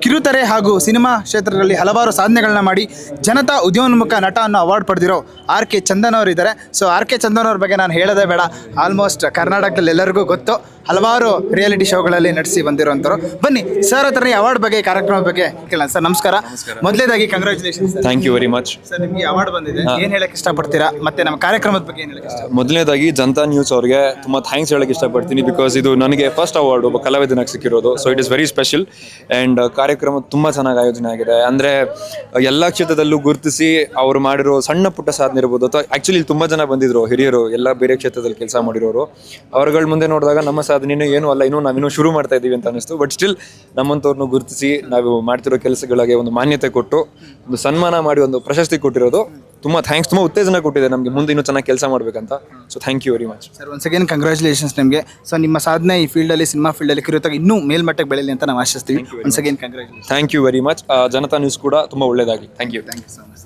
ಕಿರುತೆರೆ ಹಾಗೂ ಸಿನಿಮಾ ಕ್ಷೇತ್ರದಲ್ಲಿ ಹಲವಾರು ಸಾಧನೆಗಳನ್ನ ಮಾಡಿ ಜನತಾ ಉದ್ಯೋನ್ಮುಖ ನಟ ಅನ್ನೋ ಅವಾರ್ಡ್ ಪಡೆದಿರೋ ಆರ್ ಕೆ ಚಂದನ್ ಅವರು ಇದ್ದಾರೆ. ಸೊ ಆರ್ ಕೆ ಚಂದನ್ ಅವ್ರ ಬಗ್ಗೆ ನಾನು ಹೇಳೋದೇ ಬೇಡ, ಆಲ್ಮೋಸ್ಟ್ ಕರ್ನಾಟಕದಲ್ಲಿ ಎಲ್ಲರಿಗೂ ಗೊತ್ತು. ಹಲವಾರು ರಿಯಾಲಿಟಿ ಶೋಗಳಲ್ಲಿ ನಡೆಸಿ ಬಂದಿರೋಂಥವ್ರು. ಬನ್ನಿ ಸರ್ ಹತ್ರ ಅವಾರ್ಡ್ ಬಗ್ಗೆ, ಕಾರ್ಯಕ್ರಮದ ಬಗ್ಗೆ ಕೇಳೋಣ. ಸರ್ ನಮಸ್ಕಾರ. ಮೊದಲೇದಾಗಿ congratulations. Thank you very much. Sir ನಿಮಗೆ ಅವಾರ್ಡ್ ಬಂದಿದೆ, ಏನು ಹೇಳಕ್ಕೆ ಇಷ್ಟಪಡ್ತೀರಾ? ಮತ್ತೆ ನಮ್ಮ ಕಾರ್ಯಕ್ರಮದ ಬಗ್ಗೆ ಏನು ಹೇಳಕ್ಕೆ ಇಷ್ಟ? ಮೊದಲನೇದಾಗಿ ಜನತಾ ನ್ಯೂಸ್ ಅವ್ರಿಗೆ ತುಂಬ ಥ್ಯಾಂಕ್ಸ್ ಹೇಳಕ್ಕೆ ಇಷ್ಟಪಡ್ತೀನಿ. ಬಿಕಾಸ್ ಇದು ನನಗೆ ಫಸ್ಟ್ ಅವಾರ್ಡ್ ಒಬ್ಬ ಕಲಾವಿದನಾಗಿ ಸಿಕ್ಕಿರೋದು. So it is very special. And ಕಾರ್ಯಕ್ರಮ ತುಂಬ ಚೆನ್ನಾಗಿ ಆಯೋಜನೆ ಆಗಿದೆ. ಅಂದರೆ ಎಲ್ಲ ಕ್ಷೇತ್ರದಲ್ಲೂ ಗುರುತಿಸಿ ಅವರು ಮಾಡಿರೋ ಸಣ್ಣ ಪುಟ್ಟ ಸಾಧನೆ ಇರ್ಬೋದು, ಅಥವಾ ಆ್ಯಕ್ಚುಲಿ ತುಂಬ ಜನ ಬಂದಿದ್ರು ಹಿರಿಯರು, ಎಲ್ಲ ಬೇರೆ ಕ್ಷೇತ್ರದಲ್ಲಿ ಕೆಲಸ ಮಾಡಿರೋರು. ಅವರುಗಳ ಮುಂದೆ ನೋಡಿದಾಗ ನಮ್ಮ ಸಾಧನೆಯೂ ಏನೂ ಅಲ್ಲ, ನಾವಿನ್ನೂ ಶುರು ಮಾಡ್ತಾ ಇದ್ದೀವಿ ಅಂತ ಅನಿಸ್ತು. ಬಟ್ ಸ್ಟಿಲ್ ನಮ್ಮಂಥವ್ರನ್ನ ಗುರುತಿಸಿ ನಾವು ಮಾಡ್ತಿರೋ ಕೆಲಸಗಳಿಗೆ ಒಂದು ಮಾನ್ಯತೆ ಕೊಟ್ಟು ಒಂದು ಸನ್ಮಾನ ಮಾಡಿ ಒಂದು ಪ್ರಶಸ್ತಿ ಕೊಟ್ಟಿರೋದು ತುಂಬ ಥ್ಯಾಂಕ್ಸ್. ತುಂಬ ಉತ್ತೇಜನ ಕೊಟ್ಟಿದೆ ನಮಗೆ ಮುಂದೆ ಇನ್ನೂ ಚೆನ್ನಾಗಿ ಕೆಲಸ ಮಾಡಬೇಕಂತ. So thank you very much sir. Once again congratulations ನಿಮಗೆ. ಸೊ ನಿಮ್ಮ ಸಾಧನೆ ಈ ಫೀಲ್ಡಲ್ಲಿ, ಸಿನಿಮಾ ಫೀಲ್ಡಲ್ಲಿ ಕಿರುತಾಗಿ ಇನ್ನೂ ಮೇಲ್ಮಟ್ಟಕ್ಕೆ ಬೆಳೀಲಿ ಅಂತ ನಾವು ಆಶಿಸ್ತೀವಿ. Once again congratulations. Thank you very much. Janata news ಕೂಡ ತುಂಬ ಒಳ್ಳೆಯದಾಗಲಿ. Thank you. Thank you so much.